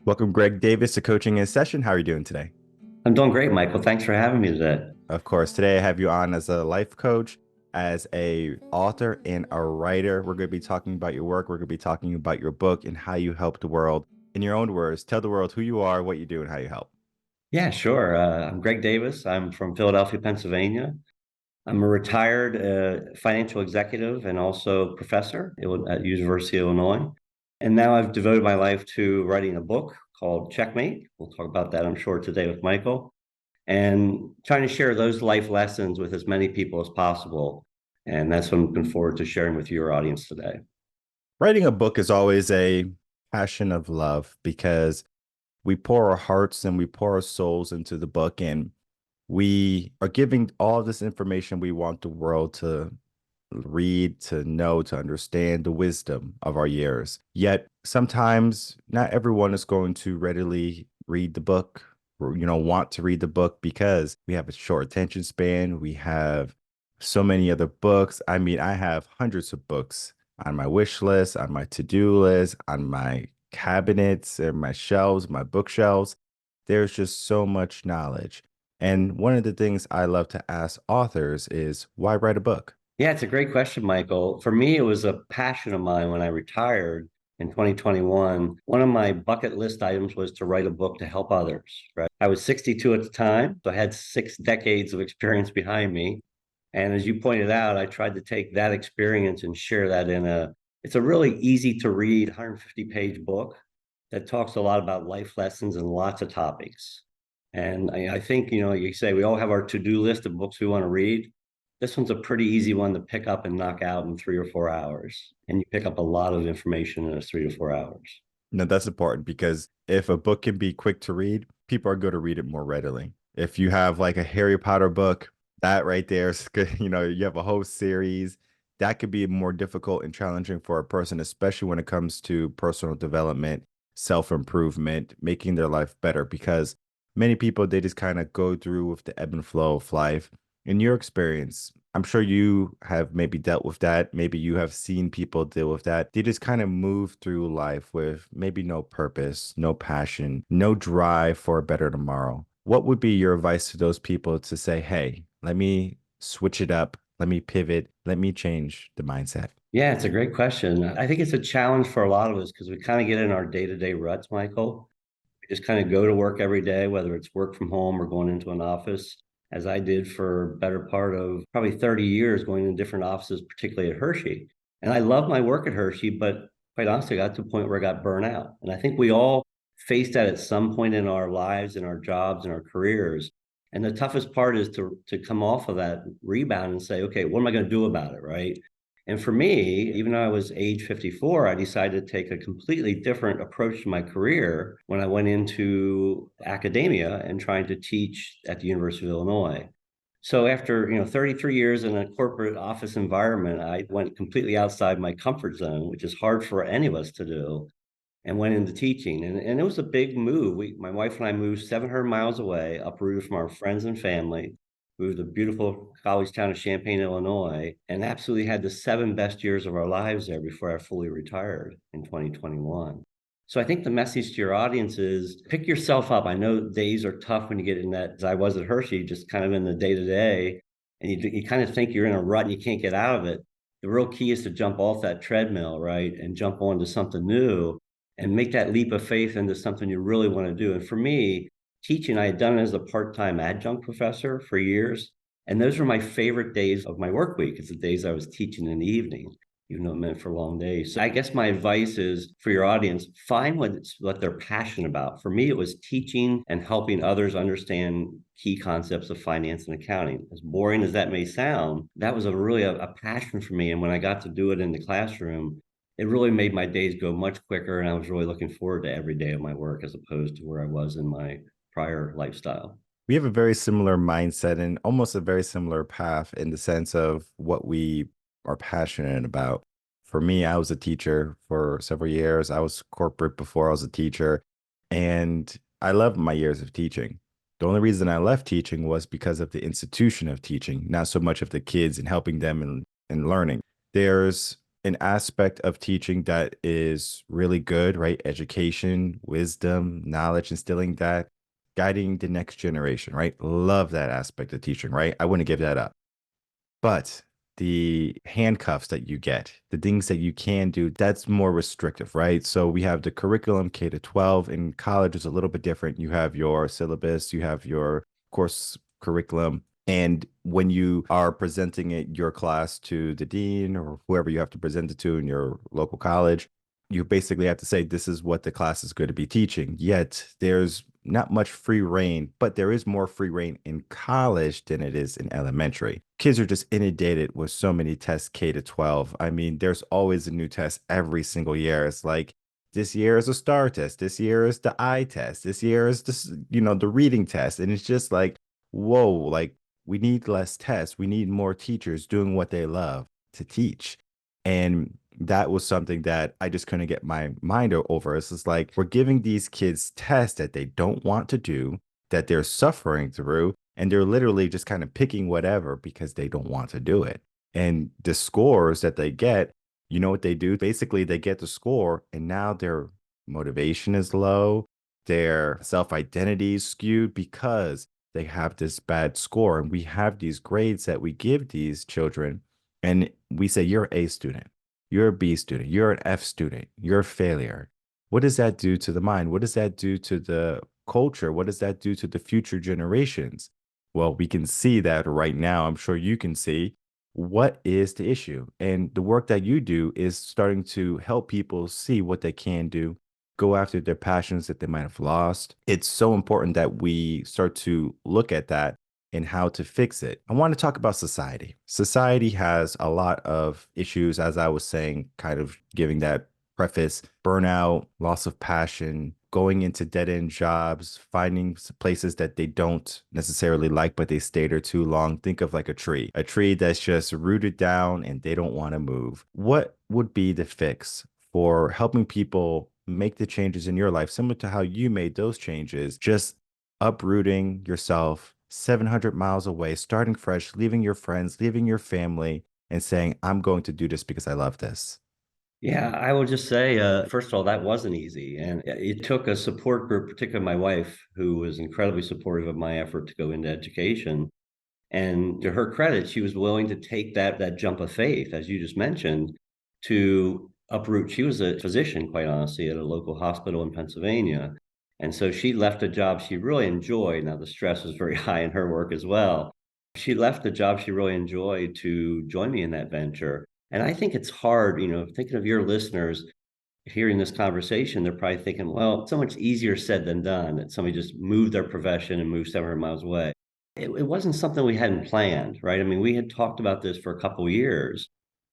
Welcome, Greg Davis, to Coaching in Session. How are you doing today? I'm doing great, Michael. Thanks for having me today. Of course, today I have you on as a life coach, as a author, and a writer. We're going to be talking about your work. We're going to be talking about your book and how you help the world. In your own words, tell the world who you are, what you do, and how you help. Yeah, sure. I'm Greg Davis. I'm from Philadelphia, Pennsylvania. I'm a retired financial executive and also professor at University of Illinois. And now I've devoted my life to writing a book called Checkmate. We'll talk about that, I'm sure, today with Michael, and trying to share those life lessons with as many people as possible. And that's what I'm looking forward to sharing with your audience today. Writing a book is always a passion of love because we pour our hearts and we pour our souls into the book, and we are giving all this information we want the world to read, to know, to understand the wisdom of our years. Yet sometimes not everyone is going to readily read the book or, want to read the book because we have a short attention span. We have so many other books. I mean, I have hundreds of books on my wish list, on my to-do list, on my cabinets and my shelves, my bookshelves. There's just so much knowledge. And one of the things I love to ask authors is, why write a book? Yeah, it's a great question, Michael. For me, it was a passion of mine when I retired in 2021. One of my bucket list items was to write a book to help others, right? I was 62 at the time, so I had 6 decades of experience behind me. And as you pointed out, I tried to take that experience and share that it's a really easy to read 150-page book that talks a lot about life lessons and lots of topics. And I think, you say we all have our to-do list of books we want to read. This one's a pretty easy one to pick up and knock out in 3 or 4 hours. And you pick up a lot of information in 3 to 4 hours. No, that's important because if a book can be quick to read, people are going to read it more readily. If you have like a Harry Potter book, that right there is good. You have a whole series that could be more difficult and challenging for a person, especially when it comes to personal development, self-improvement, making their life better. Because many people, they just kind of go through with the ebb and flow of life. In your experience, I'm sure you have maybe dealt with that. Maybe you have seen people deal with that. They just kind of move through life with maybe no purpose, no passion, no drive for a better tomorrow. What would be your advice to those people to say, hey, let me switch it up, let me pivot, let me change the mindset? Yeah, it's a great question. I think it's a challenge for a lot of us because we kind of get in our day-to-day ruts, Michael. We just kind of go to work every day, whether it's work from home or going into an office, as I did for better part of probably 30 years, going in different offices, particularly at Hershey. And I love my work at Hershey, but quite honestly, I got to a point where I got burnt out. And I think we all face that at some point in our lives, in our jobs, in our careers. And the toughest part is to come off of that rebound and say, okay, what am I going to do about it, right? And for me, even though I was age 54, I decided to take a completely different approach to my career when I went into academia and trying to teach at the University of Illinois. So after, 33 years in a corporate office environment, I went completely outside my comfort zone, which is hard for any of us to do, and went into teaching. And it was a big move. My wife and I moved 700 miles away, uprooted from our friends and family, moved to the beautiful college town of Champaign, Illinois, and absolutely had the 7 best years of our lives there before I fully retired in 2021. So I think the message to your audience is pick yourself up. I know days are tough when you get in that, as I was at Hershey, just kind of in the day to day, and you kind of think you're in a rut and you can't get out of it. The real key is to jump off that treadmill, right, and jump onto something new and make that leap of faith into something you really want to do. And for me, teaching, I had done it as a part-time adjunct professor for years. And those were my favorite days of my work week. It's the days I was teaching in the evening, even though it meant for long days. So I guess my advice is for your audience, find what they're passionate about. For me, it was teaching and helping others understand key concepts of finance and accounting. As boring as that may sound, that was a passion for me. And when I got to do it in the classroom, it really made my days go much quicker. And I was really looking forward to every day of my work as opposed to where I was in my prior lifestyle. We have a very similar mindset and almost a very similar path in the sense of what we are passionate about. For me, I was a teacher for several years. I was corporate before I was a teacher, and I loved my years of teaching. The only reason I left teaching was because of the institution of teaching, not so much of the kids and helping them and learning. There's an aspect of teaching that is really good, right? Education, wisdom, knowledge, instilling that, guiding the next generation, right? Love that aspect of teaching, right? I wouldn't give that up. But the handcuffs that you get, the things that you can do, that's more restrictive, right? So we have the curriculum K to 12. In college is a little bit different. You have your syllabus, you have your course curriculum. And when you are presenting it, your class to the dean or whoever you have to present it to in your local college, you basically have to say, this is what the class is going to be teaching. Yet there's not much free reign, but there is more free reign in college than it is in elementary. Kids are just inundated with so many tests K to 12. I mean, there's always a new test every single year. It's like this year is a star test. This year is the eye test. This year is this, the reading test. And it's just like, whoa, like we need less tests. We need more teachers doing what they love to teach. And that was something that I just couldn't get my mind over. It's just like we're giving these kids tests that they don't want to do, that they're suffering through, and they're literally just kind of picking whatever because they don't want to do it. And the scores that they get, you know what they do? Basically, they get the score, and now their motivation is low, their self identity is skewed because they have this bad score. And we have these grades that we give these children, and we say, you're an A student. You're a B student, you're an F student, you're a failure. What does that do to the mind? What does that do to the culture? What does that do to the future generations? Well, we can see that right now. I'm sure you can see what is the issue. And the work that you do is starting to help people see what they can do, go after their passions that they might have lost. It's so important that we start to look at that and how to fix it. I want to talk about society. Society has a lot of issues, as I was saying, kind of giving that preface: burnout, loss of passion, going into dead end jobs, finding places that they don't necessarily like, but they stay there too long. Think of like a tree that's just rooted down and they don't want to move. What would be the fix for helping people make the changes in your life, similar to how you made those changes, just uprooting yourself 700 miles away, starting fresh, leaving your friends, leaving your family, and saying, I'm going to do this because I love this? Yeah, I will just say, first of all, that wasn't easy. And it took a support group, particularly my wife, who was incredibly supportive of my effort to go into education. And to her credit, she was willing to take that jump of faith, as you just mentioned, to uproot. She was a physician, quite honestly, at a local hospital in Pennsylvania. And so she left a job she really enjoyed. Now, the stress was very high in her work as well. She left a job she really enjoyed to join me in that venture. And I think it's hard, thinking of your listeners hearing this conversation, they're probably thinking, well, it's so much easier said than done that somebody just moved their profession and moved 700 miles away. It wasn't something we hadn't planned, right? I mean, we had talked about this for a couple of years,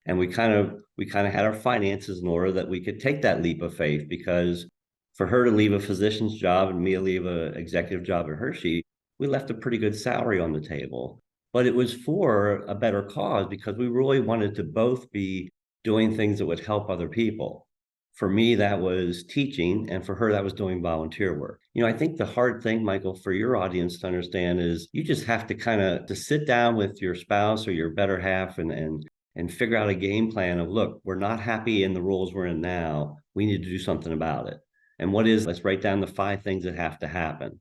and we kind of had our finances in order that we could take that leap of faith, because for her to leave a physician's job and me to leave an executive job at Hershey, we left a pretty good salary on the table. But it was for a better cause because we really wanted to both be doing things that would help other people. For me, that was teaching, and for her, that was doing volunteer work. I think the hard thing, Michael, for your audience to understand is you just have to kind of to sit down with your spouse or your better half and figure out a game plan of, look, we're not happy in the roles we're in now. We need to do something about it. And let's write down the 5 things that have to happen.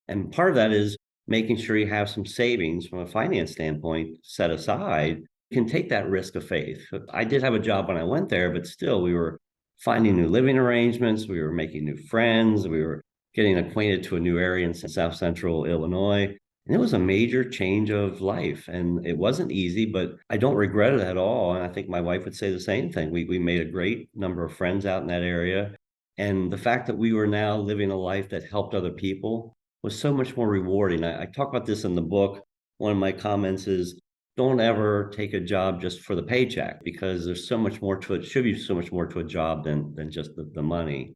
And part of that is making sure you have some savings from a finance standpoint set aside. You can take that risk of faith. I did have a job when I went there, but still we were finding new living arrangements. We were making new friends. We were getting acquainted to a new area in South Central Illinois. And it was a major change of life. And it wasn't easy, but I don't regret it at all. And I think my wife would say the same thing. We made a great number of friends out in that area. And the fact that we were now living a life that helped other people was so much more rewarding. I talk about this in the book. One of my comments is, don't ever take a job just for the paycheck, because there's so much more to it. Should be so much more to a job than just the money.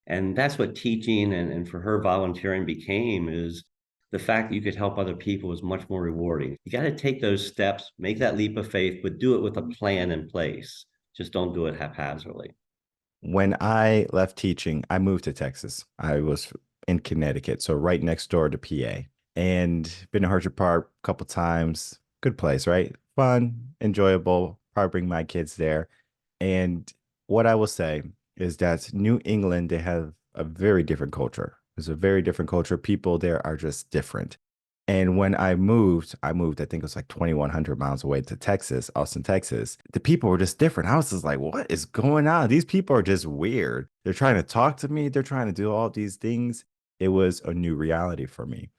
And that's what teaching and for her volunteering became, is the fact that you could help other people was much more rewarding. You got to take those steps, make that leap of faith, but do it with a plan in place. Just don't do it haphazardly. When I left teaching, I moved to Texas. I was in Connecticut, so right next door to PA, and been to Hershey Park a couple times. Good place, right? Fun, enjoyable. Probably bring my kids there. And what I will say is that New England, they have a very different culture. It's a very different culture. People there are just different. And when I moved, I think it was like 2,100 miles away to Texas, Austin, Texas. The people were just different. I was just like, what is going on? These people are just weird. They're trying to talk to me. They're trying to do all these things. It was a new reality for me.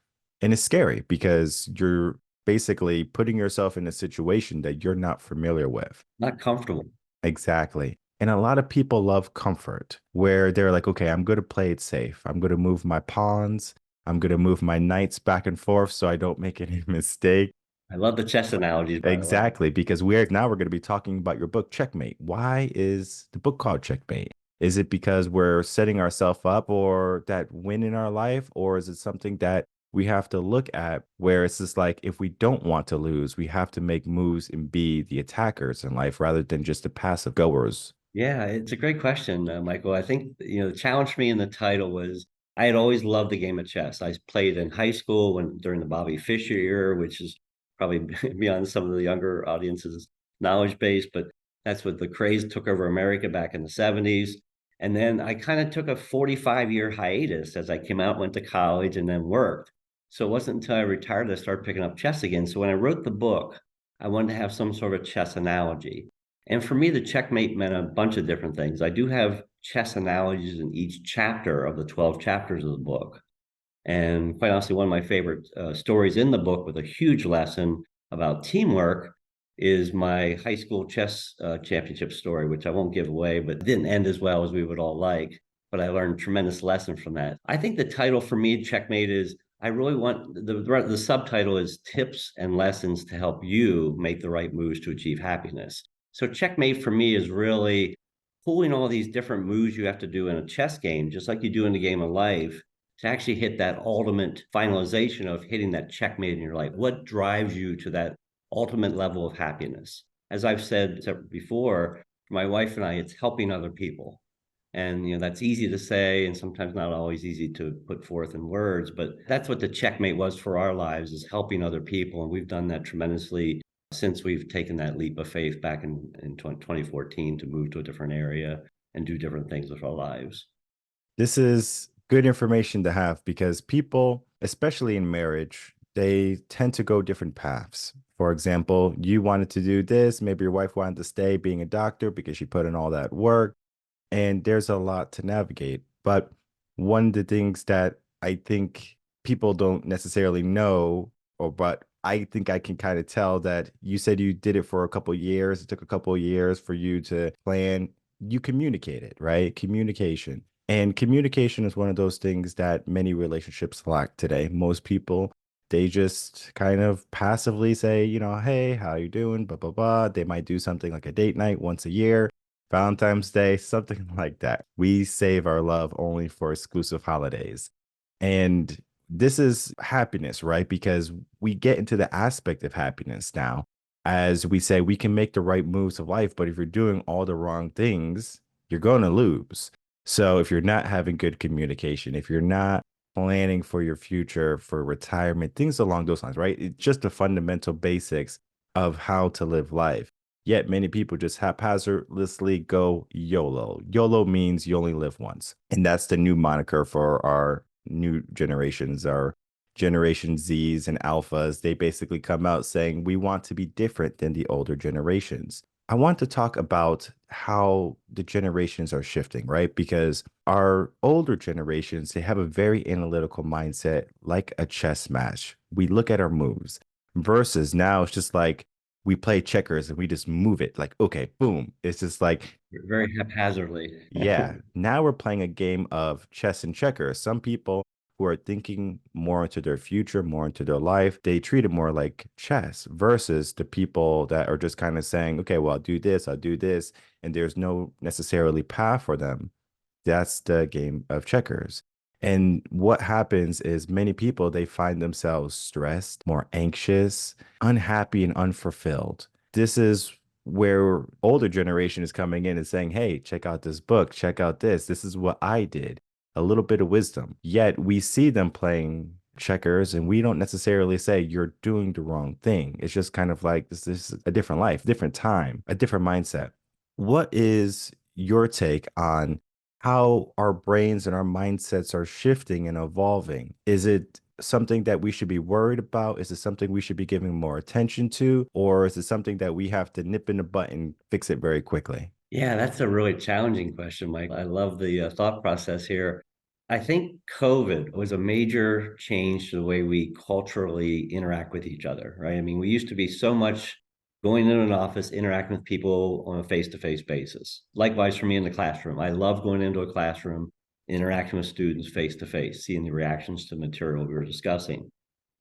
And it's scary because you're basically putting yourself in a situation that you're not familiar with. Not comfortable. Exactly. And a lot of people love comfort where they're like, okay, I'm going to play it safe. I'm going to move my pawns. I'm going to move my knights back and forth so I don't make any mistake. I love the chess analogies, by the way. Exactly. Because we're going to be talking about your book, Checkmate. Why is the book called Checkmate? Is it because we're setting ourselves up for that win in our life? Or is it something that we have to look at where it's just like, if we don't want to lose, we have to make moves and be the attackers in life rather than just the passive goers? Yeah, it's a great question, Michael. I think, the challenge for me in the title was I had always loved the game of chess. I played in high school when during the Bobby Fischer era, which is probably beyond some of the younger audience's knowledge base, but that's what the craze took over America back in the 70s. And then I kind of took a 45-year hiatus as I came out, went to college, and then worked. So it wasn't until I retired that I started picking up chess again. So when I wrote the book, I wanted to have some sort of chess analogy. And for me, the checkmate meant a bunch of different things. I do have chess analogies in each chapter of the 12 chapters of the book. And quite honestly, one of my favorite stories in the book with a huge lesson about teamwork is my high school chess championship story, which I won't give away, but didn't end as well as we would all like. But I learned tremendous lesson from that. I think the title for me, Checkmate, is I really want the subtitle is tips and lessons to help you make the right moves to achieve happiness. So checkmate for me is really pulling all these different moves you have to do in a chess game, just like you do in a game of life, to actually hit that ultimate finalization of hitting that checkmate in your life. What drives you to that ultimate level of happiness? As I've said before, for my wife and I, it's helping other people. And that's easy to say and sometimes not always easy to put forth in words, but that's what the checkmate was for our lives, is helping other people. And we've done that tremendously since we've taken that leap of faith back in 2014 to move to a different area and do different things with our lives. This is good information to have because people, especially in marriage, they tend to go different paths. For example, you wanted to do this, maybe your wife wanted to stay being a doctor because she put in all that work, and there's a lot to navigate. But one of the things that I think people don't necessarily know, or but I think I can kind of tell that you said you did it for a couple of years. It took a couple of years for you to plan. You communicated, right? Communication. And communication is one of those things that many relationships lack today. Most people, they just kind of passively say, hey, how you doing? Blah, blah, blah. They might do something like a date night once a year, Valentine's Day, something like that. We save our love only for exclusive holidays. And this is happiness, right? Because we get into the aspect of happiness now. As we say, we can make the right moves of life, but if you're doing all the wrong things, you're going to lose. So if you're not having good communication, if you're not planning for your future, for retirement, things along those lines, right? It's just the fundamental basics of how to live life. Yet many people just haphazardly go YOLO. YOLO means you only live once. And that's the new moniker for our new generations, our Generation Zs and Alphas. They basically come out saying we want to be different than the older generations. I want to talk about how the generations are shifting, right? Because our older generations, they have a very analytical mindset, like a chess match. We look at our moves versus now it's just like we play checkers and we just move it like, okay, boom. It's just like, Very haphazardly. yeah, now we're playing a game of chess and checkers. Some people who are thinking more into their future, more into their life, they treat it more like chess versus the people that are just kind of saying, okay, well, I'll do this, I'll do this. And there's no necessarily path for them. That's the game of checkers. And what happens is many people, they find themselves stressed, more anxious, unhappy, and unfulfilled. This is where older generation is coming in and saying, hey, check out this book, check out this. This is what I did. A little bit of wisdom. Yet we see them playing checkers and we don't necessarily say you're doing the wrong thing. It's just kind of like this is a different life, different time, a different mindset. What is your take on how our brains and our mindsets are shifting and evolving? Is it something that we should be worried about? Is it something we should be giving more attention to? Or is it something that we have to nip in the butt and fix it very quickly? Yeah, that's a really challenging question, Mike. I love the thought process here. I think COVID was a major change to the way we culturally interact with each other, right? I mean, we used to be so much going into an office, interacting with people on a face-to-face basis. Likewise for me in the classroom. I love going into a classroom, interacting with students face to face, seeing the reactions to the material we were discussing.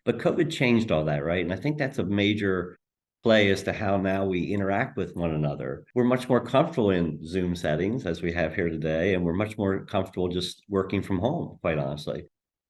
But COVID changed all that, right? And I think that's a major play as to how now we interact with one another. We're much more comfortable in Zoom settings as we have here today, and we're much more comfortable just working from home, quite honestly.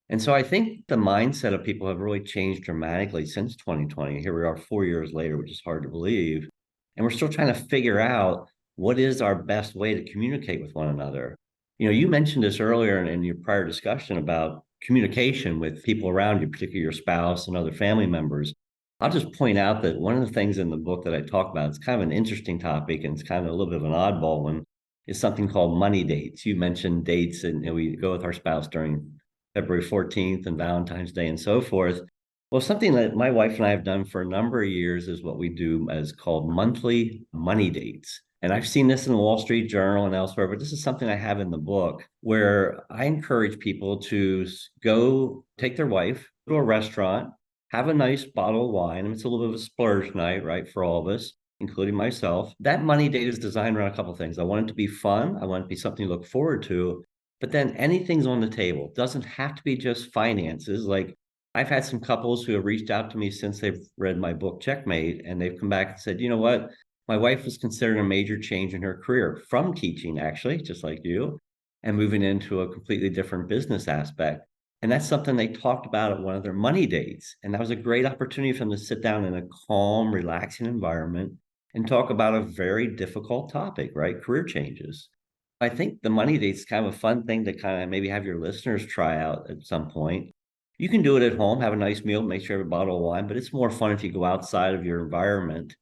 And so I think the mindset of people have really changed dramatically since 2020. Here we are 4 years later, which is hard to believe. And we're still trying to figure out what is our best way to communicate with one another. You know, you mentioned this earlier in your prior discussion about communication with people around you, particularly your spouse and other family members. I'll just point out that one of the things in the book that I talk about, it's kind of an interesting topic and it's kind of a little bit of an oddball one, is something called money dates. You mentioned dates, and we go with our spouse during February 14th and Valentine's Day and so forth. Well, something that my wife and I have done for a number of years is what we do as called monthly money dates. And I've seen this in the Wall Street Journal and elsewhere, but this is something I have in the book where I encourage people to go take their wife to a restaurant, have a nice bottle of wine. And it's a little bit of a splurge night, right, for all of us, including myself. That money date is designed around a couple of things. I want it to be fun. I want it to be something to look forward to. But then anything's on the table. It doesn't have to be just finances. Like I've had some couples who have reached out to me since they've read my book, Checkmate, and they've come back and said, you know what? My wife was considering a major change in her career from teaching, actually, just like you, and moving into a completely different business aspect. And that's something they talked about at one of their money dates. And that was a great opportunity for them to sit down in a calm, relaxing environment and talk about a very difficult topic, right? Career changes. I think the money date's kind of a fun thing to kind of maybe have your listeners try out at some point. You can do it at home, have a nice meal, make sure you have a bottle of wine, but it's more fun if you go outside of your environment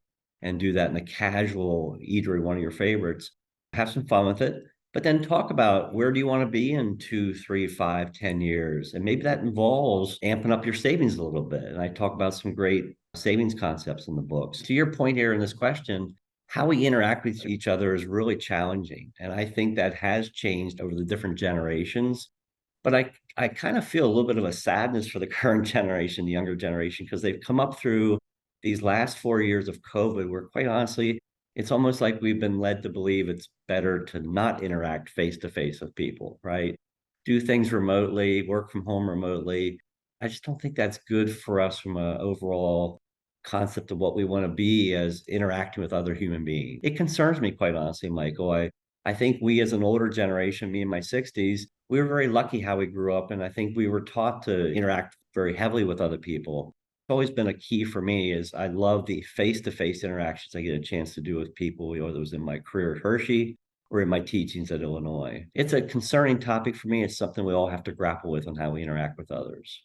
and do that in a casual eatery, one of your favorites. Have some fun with it, but then talk about where do you want to be in 2, 3, 5, 10 years. And maybe that involves amping up your savings a little bit. And I talk about some great savings concepts in the books. To your point here in this question, how we interact with each other is really challenging. And I think that has changed over the different generations. But I kind of feel a little bit of a sadness for the current generation, the younger generation, because they've come up through these last 4 years of COVID, where quite honestly, it's almost like we've been led to believe it's better to not interact face to face with people, right? Do things remotely, work from home remotely. I just don't think that's good for us from an overall concept of what we want to be as interacting with other human beings. It concerns me, quite honestly, Michael. I think we as an older generation, me in my 60s, we were very lucky how we grew up. And I think we were taught to interact very heavily with other people. It's always been a key for me is I love the face-to-face interactions I get a chance to do with people, whether it was in my career at Hershey or in my teachings at Illinois. It's a concerning topic for me. It's something we all have to grapple with on how we interact with others.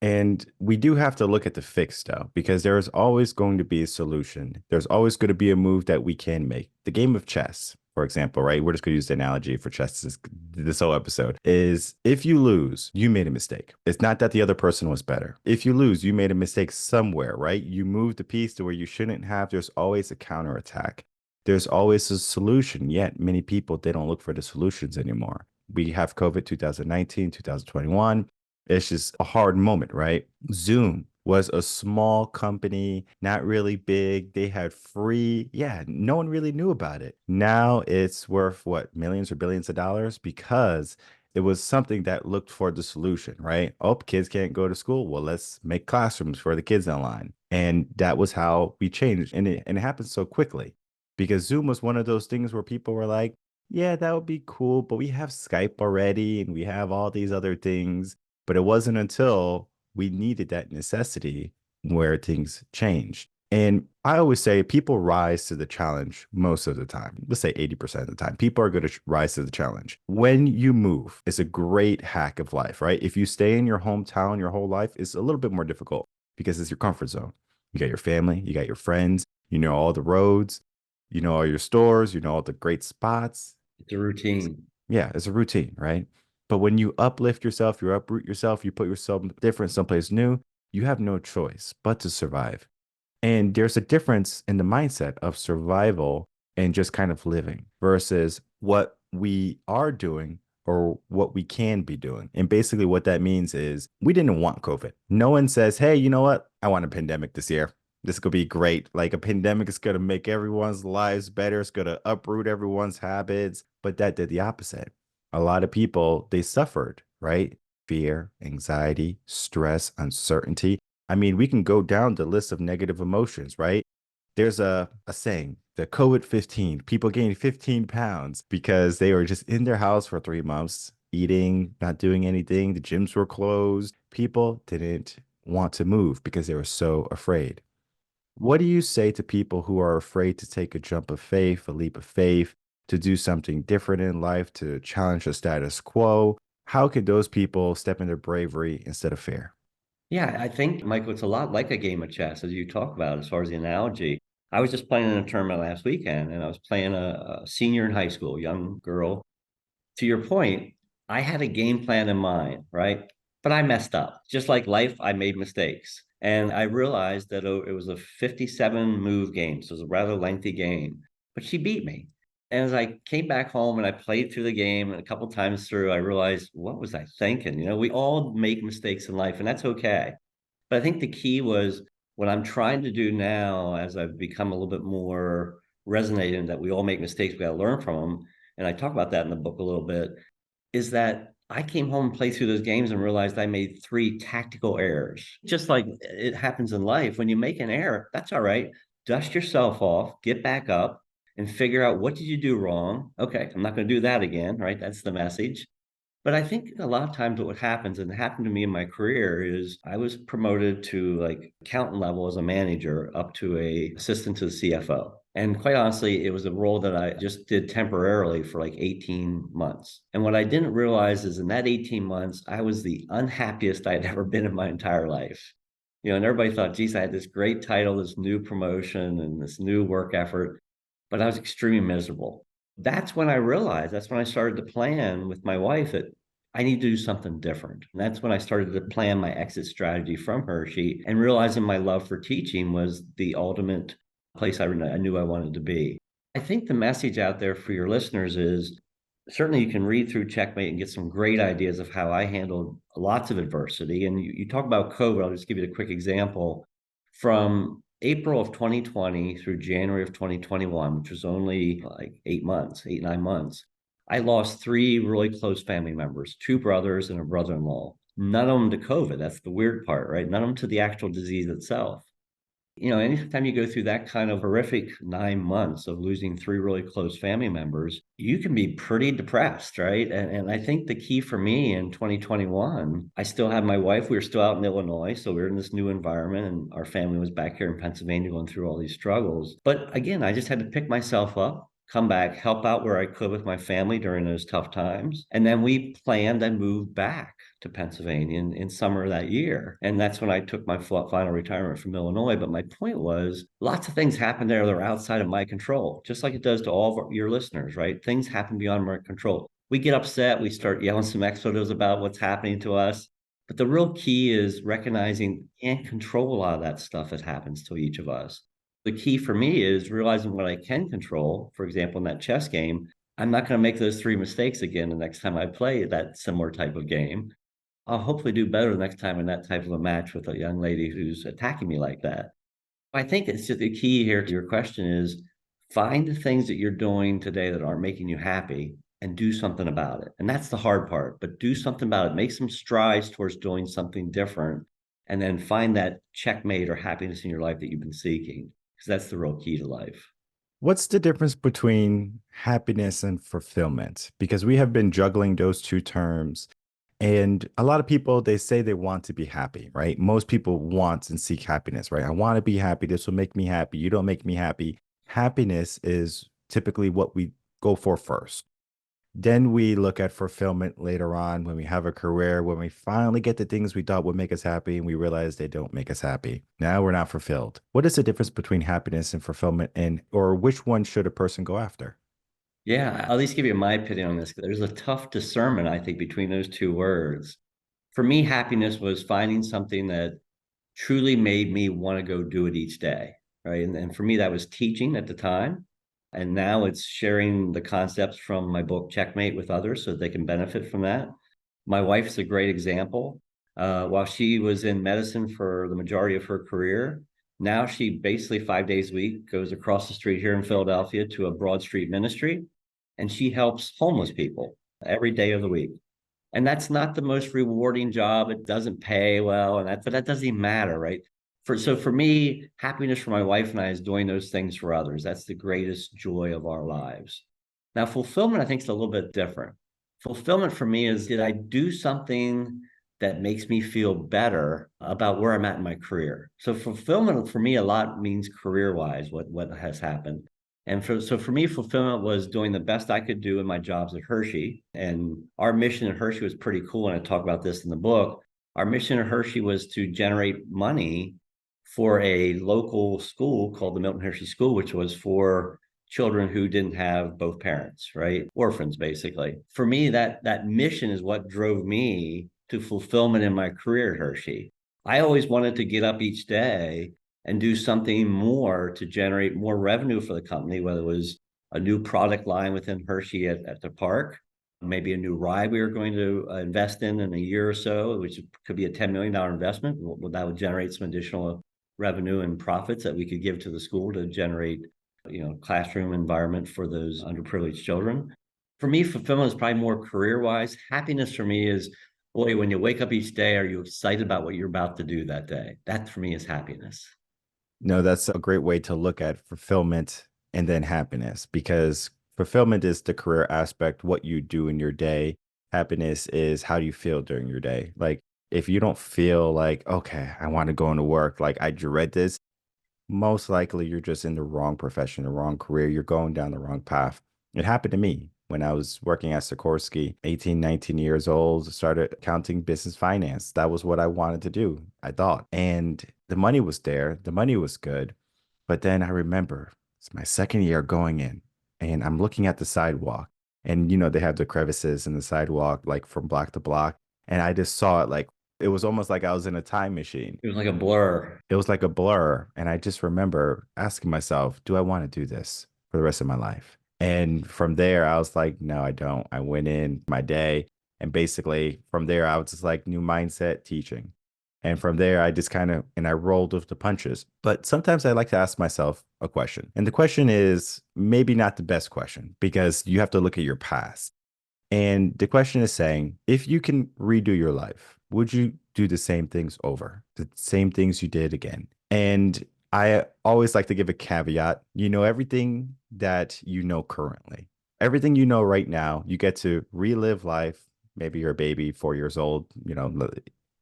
And we do have to look at the fix though, because there is always going to be a solution. There's always going to be a move that we can make. The game of chess, for example, right? We're just going to use the analogy for chess this whole episode is if you lose, you made a mistake. It's not that the other person was better. If you lose, you made a mistake somewhere, right? You moved the piece to where you shouldn't have. There's always a counterattack. There's always a solution. Yet many people, they don't look for the solutions anymore. We have COVID 2019, 2021. It's just a hard moment, right? Zoom was a small company, not really big. They had free, yeah, no one really knew about it. Now it's worth what, millions or billions of dollars because it was something that looked for the solution, right? Oh, kids can't go to school. Well, let's make classrooms for the kids online. And that was how we changed. And it happened so quickly because Zoom was one of those things where people were like, yeah, that would be cool, but we have Skype already and we have all these other things. But it wasn't until we needed that necessity where things changed. And I always say people rise to the challenge most of the time. Let's say 80% of the time. People are going to rise to the challenge. When you move, it's a great hack of life, right? If you stay in your hometown your whole life, it's a little bit more difficult because it's your comfort zone. You got your family, you got your friends, you know all the roads. You know all your stores, you know all the great spots. It's a routine. Yeah, it's a routine, right? But when you uplift yourself, you uproot yourself, you put yourself different, someplace new, you have no choice but to survive. And there's a difference in the mindset of survival and just kind of living versus what we are doing or what we can be doing. And basically, what that means is we didn't want COVID. No one says, hey, you know what? I want a pandemic this year. This is going to be great. Like a pandemic is going to make everyone's lives better. It's going to uproot everyone's habits. But that did the opposite. A lot of people, they suffered, right? Fear, anxiety, stress, uncertainty. I mean, we can go down the list of negative emotions, right? There's a saying, the COVID-15, people gained 15 pounds because they were just in their house for 3 months, eating, not doing anything. The gyms were closed. People didn't want to move because they were so afraid. What do you say to people who are afraid to take a jump of faith, a leap of faith, to do something different in life, to challenge the status quo? How could those people step into bravery instead of fear? Yeah, I think, Michael, it's a lot like a game of chess, as you talk about, as far as the analogy. I was just playing in a tournament last weekend, and I was playing a senior in high school, young girl. To your point, I had a game plan in mind, right? But I messed up. Just like life, I made mistakes. And I realized that it was a 57 move game. So it was a rather lengthy game, but she beat me. And as I came back home and I played through the game and a couple times through, I realized, what was I thinking? We all make mistakes in life, and that's okay. But I think the key was what I'm trying to do now as I've become a little bit more resonating that we all make mistakes, we got to learn from them. And I talk about that in the book a little bit, is that I came home and played through those games and realized I made three tactical errors. Just like it happens in life, when you make an error, that's all right. Dust yourself off, get back up, and figure out what did you do wrong. Okay, I'm not going to do that again, right? That's the message. But I think a lot of times what happens, and it happened to me in my career, is I was promoted to like accountant level as a manager up to a assistant to the CFO. And quite honestly, it was a role that I just did temporarily for like 18 months. And what I didn't realize is in that 18 months, I was the unhappiest I'd ever been in my entire life. And everybody thought, geez, I had this great title, this new promotion, and this new work effort, but I was extremely miserable. That's when I realized, that's when I started to plan with my wife that I need to do something different. And that's when I started to plan my exit strategy from Hershey and realizing my love for teaching was the ultimate place I knew I wanted to be. I think the message out there for your listeners is certainly you can read through Checkmate and get some great ideas of how I handled lots of adversity. And you talk about COVID, I'll just give you a quick example. From April of 2020 through January of 2021, which was only like 8 months, 9 months, I lost three really close family members, two brothers and a brother-in-law. None of them to COVID. That's the weird part, right? None of them to the actual disease itself. Anytime you go through that kind of horrific 9 months of losing three really close family members, you can be pretty depressed, right? And I think the key for me in 2021, I still had my wife. We were still out in Illinois. So we were in this new environment, and our family was back here in Pennsylvania going through all these struggles. But again, I just had to pick myself up, come back, help out where I could with my family during those tough times. And then we planned and moved back to Pennsylvania in summer of that year. And that's when I took my final retirement from Illinois. But my point was lots of things happen there that are outside of my control, just like it does to all of your listeners, right? Things happen beyond my control. We get upset, we start yelling some expletives about what's happening to us. But the real key is recognizing you can't control a lot of that stuff that happens to each of us. The key for me is realizing what I can control. For example, in that chess game, I'm not going to make those three mistakes again the next time I play that similar type of game. I'll hopefully do better the next time in that type of a match with a young lady who's attacking me like that. I think it's just the key here to your question is find the things that you're doing today that aren't making you happy and do something about it. And that's the hard part, but do something about it. Make some strides towards doing something different and then find that checkmate or happiness in your life that you've been seeking, because that's the real key to life. What's the difference between happiness and fulfillment? Because we have been juggling those two terms. And a lot of people, they say they want to be happy, right? Most people want and seek happiness, right? I want to be happy. This will make me happy. You don't make me happy. Happiness is typically what we go for first. Then we look at fulfillment later on when we have a career, when we finally get the things we thought would make us happy and we realize they don't make us happy. Now we're not fulfilled. What is the difference between happiness and fulfillment, and or which one should a person go after? Yeah, I'll at least give you my opinion on this. There's a tough discernment, I think, between those two words. For me, happiness was finding something that truly made me want to go do it each day. Right. And for me, that was teaching at the time. And now it's sharing the concepts from my book, Checkmate, with others so they can benefit from that. My wife's a great example. While she was in medicine for the majority of her career, now she basically 5 days a week goes across the street here in Philadelphia to a Broad Street ministry, and she helps homeless people every day of the week. And that's not the most rewarding job. It doesn't pay well, but that doesn't even matter, right? For me, happiness for my wife and I is doing those things for others. That's the greatest joy of our lives. Now, fulfillment, I think, is a little bit different. Fulfillment for me is, did I do something that makes me feel better about where I'm at in my career? So fulfillment for me a lot means career-wise, what has happened. So for me, fulfillment was doing the best I could do in my jobs at Hershey. And our mission at Hershey was pretty cool. And I talk about this in the book. Our mission at Hershey was to generate money for a local school called the Milton Hershey School, which was for children who didn't have both parents, right? Orphans, basically. For me, that mission is what drove me to fulfillment in my career at Hershey. I always wanted to get up each day and do something more to generate more revenue for the company, whether it was a new product line within Hershey at the park, maybe a new ride we were going to invest in a year or so, which could be a $10 million investment. That would generate some additional revenue and profits that we could give to the school to generate, classroom environment for those underprivileged children. For me, fulfillment is probably more career-wise. Happiness for me is, boy, when you wake up each day, are you excited about what you're about to do that day? That for me is happiness. No, that's a great way to look at fulfillment and then happiness, because fulfillment is the career aspect, what you do in your day. Happiness is how do you feel during your day. Like if you don't feel like, okay, I want to go into work, like I dread this, most likely you're just in the wrong profession, the wrong career. You're going down the wrong path. It happened to me when I was working at Sikorsky, 18, 19 years old, started accounting business finance. That was what I wanted to do, I thought. And the money was there, the money was good. But then I remember it's my second year going in, and I'm looking at the sidewalk. And, they have the crevices in the sidewalk, like from block to block. And I just saw it like it was almost like I was in a time machine. It was like a blur. It was like a blur. And I just remember asking myself, do I want to do this for the rest of my life? And from there, I was like, no, I don't. I went in my day. And basically, from there, I was just like, new mindset teaching. And from there, I just and I rolled with the punches. But sometimes I like to ask myself a question. And the question is maybe not the best question because you have to look at your past. And the question is saying, if you can redo your life, would you do the same things over, the same things you did again? And I always like to give a caveat. You know everything that you know currently. Everything you know right now, you get to relive life. Maybe you're a baby, 4 years old,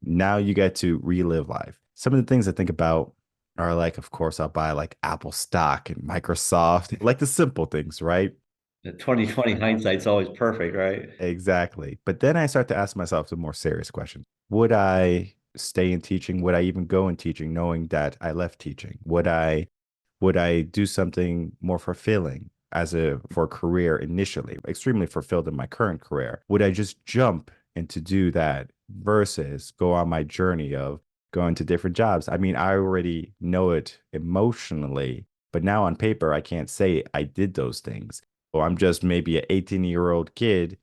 now you get to relive life. Some of the things I think about are like, of course, I'll buy like Apple stock and Microsoft, like the simple things, right? The 2020 hindsight's always perfect, right? Exactly. But then I start to ask myself the more serious question. Would I stay in teaching? Would I even go in teaching knowing that I left teaching? Would I do something more fulfilling for a career initially, extremely fulfilled in my current career? Would I just jump and to do that versus go on my journey of going to different jobs? I mean, I already know it emotionally, but now on paper, I can't say I did those things. Or I'm just maybe an 18-year-old kid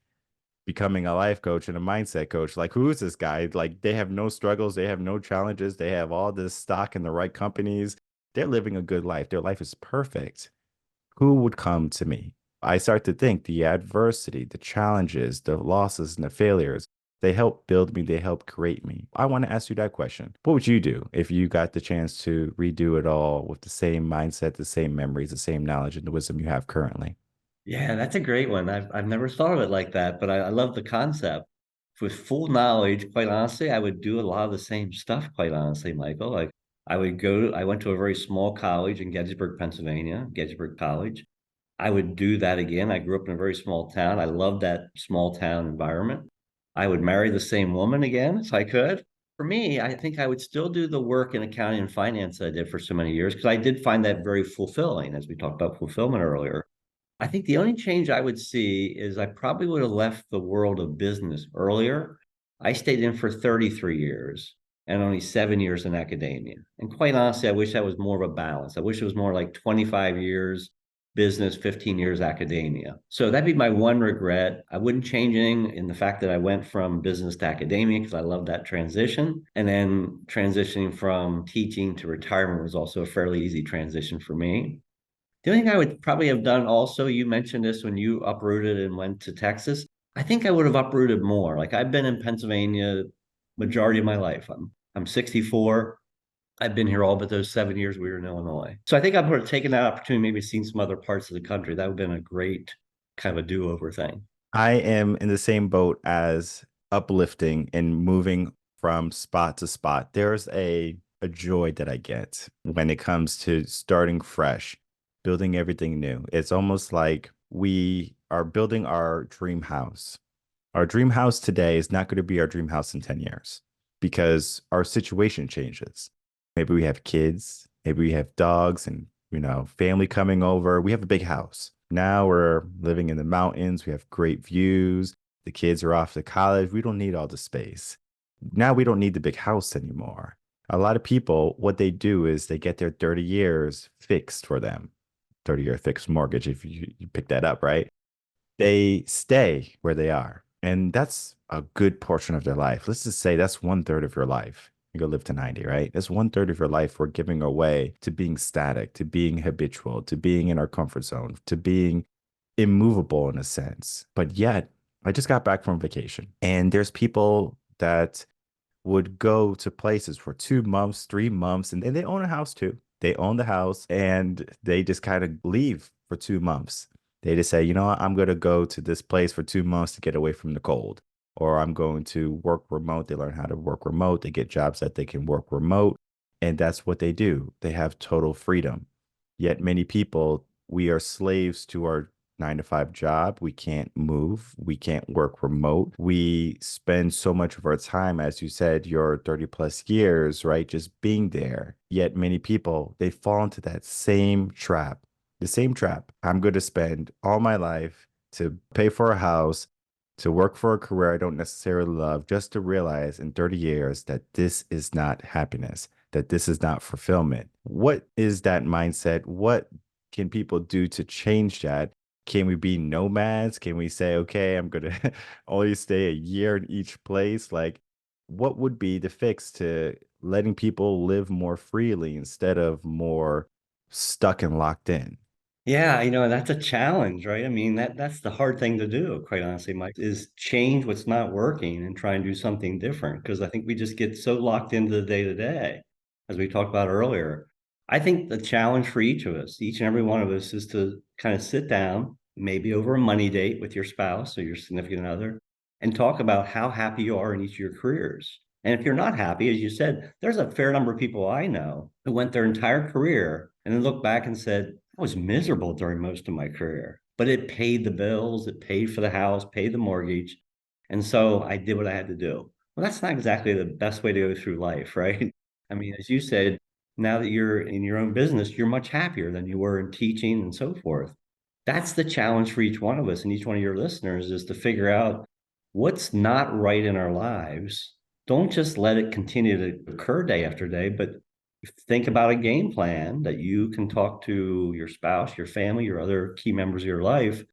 becoming a life coach and a mindset coach. Like, who is this guy? Like, they have no struggles, they have no challenges, they have all this stock in the right companies. They're living a good life. Their life is perfect. Who would come to me? I start to think the adversity, the challenges, the losses, and the failures, they help build me, they help create me. I want to ask you that question. What would you do if you got the chance to redo it all with the same mindset, the same memories, the same knowledge, and the wisdom you have currently? Yeah, that's a great one. I've never thought of it like that, but I love the concept. With full knowledge, quite honestly, I would do a lot of the same stuff, quite honestly, Michael. Like I went to a very small college in Gettysburg, Pennsylvania, Gettysburg College. I would do that again. I grew up in a very small town. I love that small town environment. I would marry the same woman again if I could. For me, I think I would still do the work in accounting and finance that I did for so many years because I did find that very fulfilling, as we talked about fulfillment earlier. I think the only change I would see is I probably would have left the world of business earlier. I stayed in for 33 years and only 7 years in academia. And quite honestly, I wish that was more of a balance. I wish it was more like 25 years business, 15 years academia. So that'd be my one regret. I wouldn't change anything in the fact that I went from business to academia because I love that transition. And then transitioning from teaching to retirement was also a fairly easy transition for me. The only thing I would probably have done also, you mentioned this when you uprooted and went to Texas. I think I would have uprooted more. Like I've been in Pennsylvania majority of my life. I'm 64. I've been here all but those 7 years we were in Illinois. So I think I would have taken that opportunity, maybe seen some other parts of the country. That would have been a great kind of a do-over thing. I am in the same boat as uplifting and moving from spot to spot. There's a joy that I get when it comes to starting fresh, building everything new. It's almost like we are building our dream house. Our dream house today is not going to be our dream house in 10 years because our situation changes. Maybe we have kids, maybe we have dogs and, family coming over. We have a big house. Now we're living in the mountains. We have great views. The kids are off to college. We don't need all the space. Now we don't need the big house anymore. A lot of people, what they do is they get their 30 years fixed for them. 30-year fixed mortgage, if you pick that up, right? They stay where they are. And that's a good portion of their life. Let's just say that's 1/3 of your life. You go live to 90, right? That's 1/3 of your life we're giving away to being static, to being habitual, to being in our comfort zone, to being immovable in a sense. But yet, I just got back from vacation and there's people that would go to places for 2 months, 3 months, and they own a house too. They own the house and they just kind of leave for 2 months. They just say, you know what, I'm going to go to this place for 2 months to get away from the cold, or I'm going to work remote. They learn how to work remote. They get jobs that they can work remote. And that's what they do. They have total freedom. Yet many people, we are slaves to our 9 to 5 job. We can't move. We can't work remote. We spend so much of our time, as you said, your 30 plus years, right? Just being there. Yet many people, they fall into that same trap, the same trap. I'm going to spend all my life to pay for a house, to work for a career I don't necessarily love, just to realize in 30 years that this is not happiness, that this is not fulfillment. What is that mindset? What can people do to change that? Can we be nomads? Can we say, okay, I'm going to only stay a year in each place? Like, what would be the fix to letting people live more freely instead of more stuck and locked in? Yeah, that's a challenge, right? I mean, that's the hard thing to do, quite honestly, Mike, is change what's not working and try and do something different. Because I think we just get so locked into the day to day, as we talked about earlier. I think the challenge for each of us, each and every one of us, is to kind of sit down, maybe over a money date with your spouse or your significant other, and talk about how happy you are in each of your careers. And if you're not happy, as you said, there's a fair number of people I know who went their entire career and then looked back and said, I was miserable during most of my career, but it paid the bills, it paid for the house, paid the mortgage. And so I did what I had to do. Well, that's not exactly the best way to go through life, right? I mean, as you said, now that you're in your own business, you're much happier than you were in teaching and so forth. That's the challenge for each one of us and each one of your listeners is to figure out what's not right in our lives. Don't just let it continue to occur day after day, but think about a game plan that you can talk to your spouse, your family, your other key members of your life,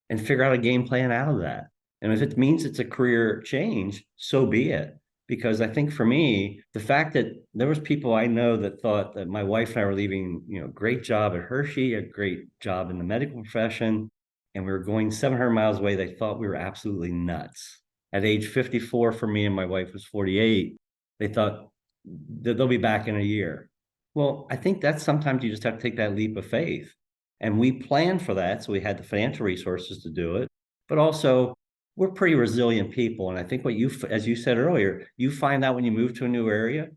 and figure out a game plan out of that. And if it means it's a career change, so be it. Because I think for me, the fact that there was people I know that thought that my wife and I were leaving, great job at Hershey, a great job in the medical profession, and we were going 700 miles away. They thought we were absolutely nuts. At age 54 for me and my wife was 48, they thought that they'll be back in a year. Well, I think that's sometimes you just have to take that leap of faith. And we planned for that. So we had the financial resources to do it, but also we're pretty resilient people. And I think as you said earlier, you find out when you move to a new area,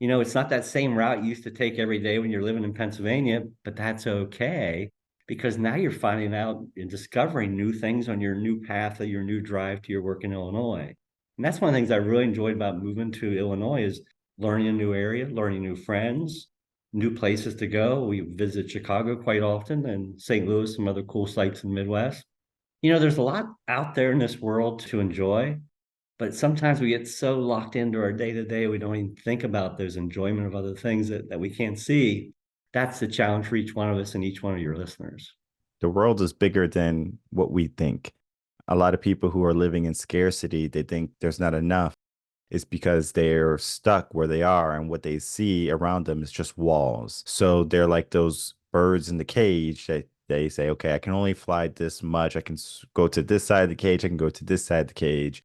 it's not that same route you used to take every day when you're living in Pennsylvania, but that's okay because now you're finding out and discovering new things on your new path of your new drive to your work in Illinois. And that's one of the things I really enjoyed about moving to Illinois is learning a new area, learning new friends, new places to go. We visit Chicago quite often and St. Louis, some other cool sites in the Midwest. There's a lot out there in this world to enjoy, but sometimes we get so locked into our day to day, we don't even think about those enjoyment of other things that we can't see. That's the challenge for each one of us and each one of your listeners. The world is bigger than what we think. A lot of people who are living in scarcity, they think there's not enough. It's because they're stuck where they are and what they see around them is just walls. So they're like those birds in the cage that they say, okay, I can only fly this much. I can go to this side of the cage. I can go to this side of the cage.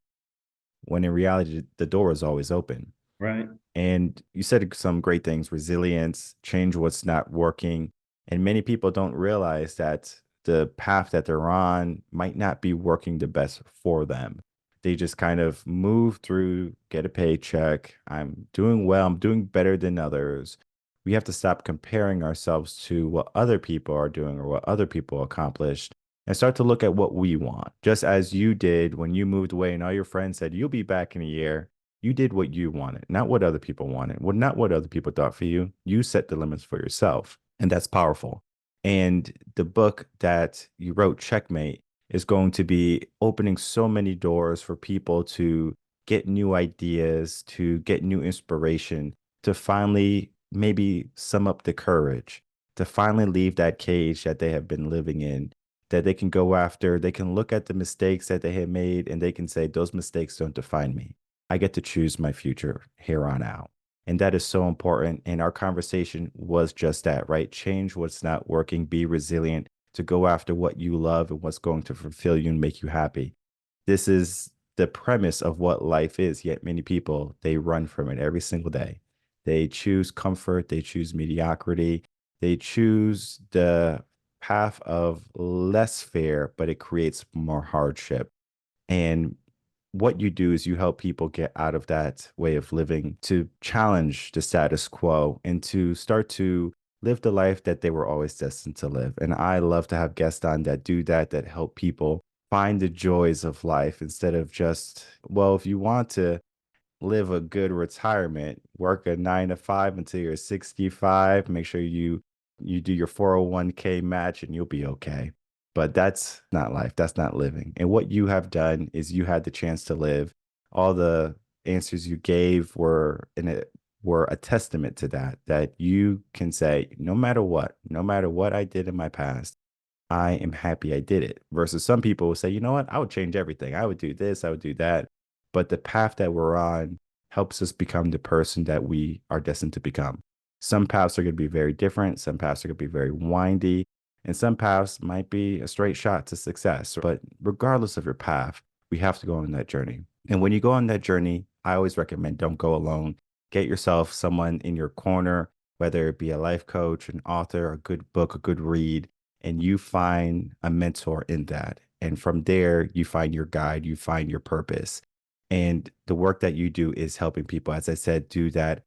When in reality, the door is always open. Right. And you said some great things, resilience, change what's not working. And many people don't realize that the path that they're on might not be working the best for them. They just kind of move through, get a paycheck. I'm doing well, I'm doing better than others. We have to stop comparing ourselves to what other people are doing or what other people accomplished and start to look at what we want. Just as you did when you moved away and all your friends said, you'll be back in a year. You did what you wanted, not what other people wanted. Well, not what other people thought for you. You set the limits for yourself, and that's powerful. And the book that you wrote, Checkmate, is going to be opening so many doors for people to get new ideas, to get new inspiration, to finally maybe sum up the courage, to finally leave that cage that they have been living in, that they can go after. They can look at the mistakes that they have made and they can say, those mistakes don't define me. I get to choose my future here on out. And that is so important. And our conversation was just that, right? Change what's not working, be resilient to go after what you love and what's going to fulfill you and make you happy. This is the premise of what life is. Yet many people, they run from it every single day. They choose comfort, they choose mediocrity, they choose the path of less fair, but it creates more hardship. And what you do is you help people get out of that way of living to challenge the status quo and to start to live the life that they were always destined to live. And I love to have guests on that do that, that help people find the joys of life instead of just, well, if you want to live a good retirement, work a 9 to 5 until you're 65, make sure you do your 401k match and you'll be okay. But that's not life. That's not living. And what you have done is you had the chance to live. All the answers you gave were a testament to that, that you can say, no matter what I did in my past, I am happy I did it. Versus some people will say, you know what, I would change everything. I would do this, I would do that. But the path that we're on helps us become the person that we are destined to become. Some paths are going to be very different. Some paths are going to be very windy. And some paths might be a straight shot to success. But regardless of your path, we have to go on that journey. And when you go on that journey, I always recommend don't go alone. Get yourself someone in your corner, whether it be a life coach, an author, a good book, a good read, and you find a mentor in that. And from there, you find your guide, you find your purpose. And the work that you do is helping people, as I said, do that.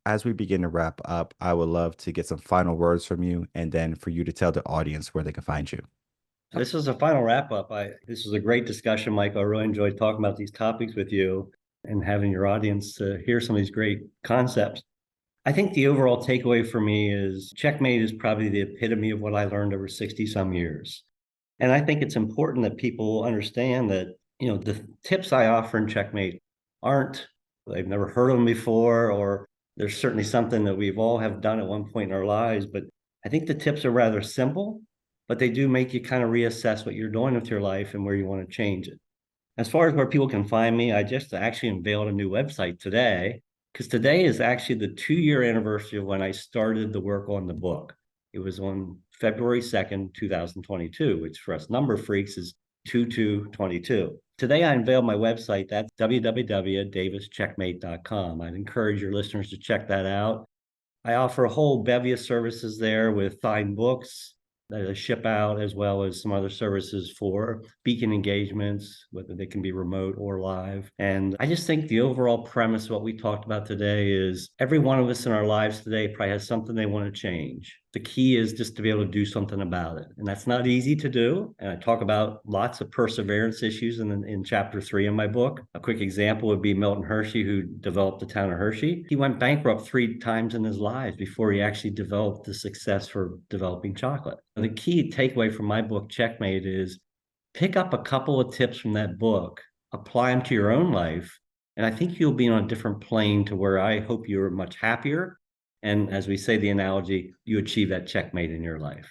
As we begin to wrap up, I would love to get some final words from you and then for you to tell the audience where they can find you. This is a final wrap up. This was a great discussion, Michael. I really enjoyed talking about these topics with you and having your audience hear some of these great concepts. I think the overall takeaway for me is Checkmate is probably the epitome of what I learned over 60 some years. And I think it's important that people understand that, the tips I offer in Checkmate they've never heard of them before, or there's certainly something that we've all have done at one point in our lives. But I think the tips are rather simple, but they do make you kind of reassess what you're doing with your life and where you want to change it. As far as where people can find me, I just actually unveiled a new website today, because today is actually the 2-year anniversary of when I started the work on the book. It was on February 2nd, 2022, which for us number freaks is 2222. Today I unveiled my website. That's www.davischeckmate.com. I'd encourage your listeners to check that out. I offer a whole bevy of services there with signed books that I ship out, as well as some other services for speaking engagements, whether they can be remote or live. And I just think the overall premise of what we talked about today is every one of us in our lives today probably has something they want to change. The The key is just to be able to do something about it. And that's not easy to do. And I talk about lots of perseverance issues in chapter 3 in my book. A quick example would be Milton Hershey, who developed the town of Hershey. He went bankrupt 3 times in his life before he actually developed the success for developing chocolate. And the key takeaway from my book, Checkmate, is pick up a couple of tips from that book, apply them to your own life, and I think you'll be on a different plane to where I hope you're much happier. And as we say, the analogy, you achieve that checkmate in your life.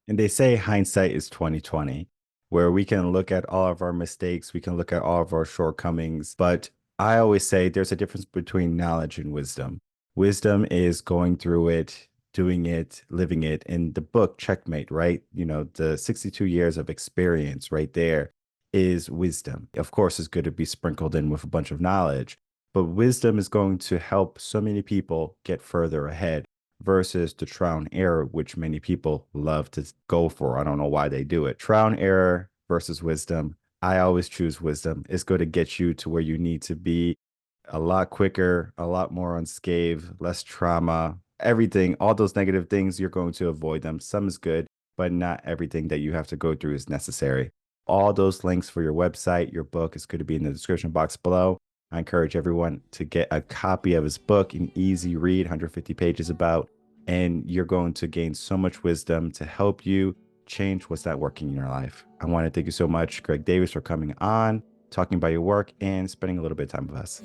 And they say hindsight is 2020, where we can look at all of our mistakes, we can look at all of our shortcomings. But I always say there's a difference between knowledge and wisdom. Wisdom is going through it, doing it, living it. In the book, Checkmate, right? You know, the 62 years of experience right there is wisdom. Of course, it's good to be sprinkled in with a bunch of knowledge, but wisdom is going to help so many people get further ahead versus the trial and error, which many people love to go for. I don't know why they do it. Trial and error versus wisdom. I always choose wisdom. It's going to get you to where you need to be a lot quicker, a lot more unscathed, less trauma, everything, all those negative things, you're going to avoid them. Some is good, but not everything that you have to go through is necessary. All those links for your website, your book is going to be in the description box below. I encourage everyone to get a copy of his book, an easy read, 150 pages about, and you're going to gain so much wisdom to help you change what's not working in your life. I want to thank you so much, Greg Davis, for coming on, talking about your work, and spending a little bit of time with us.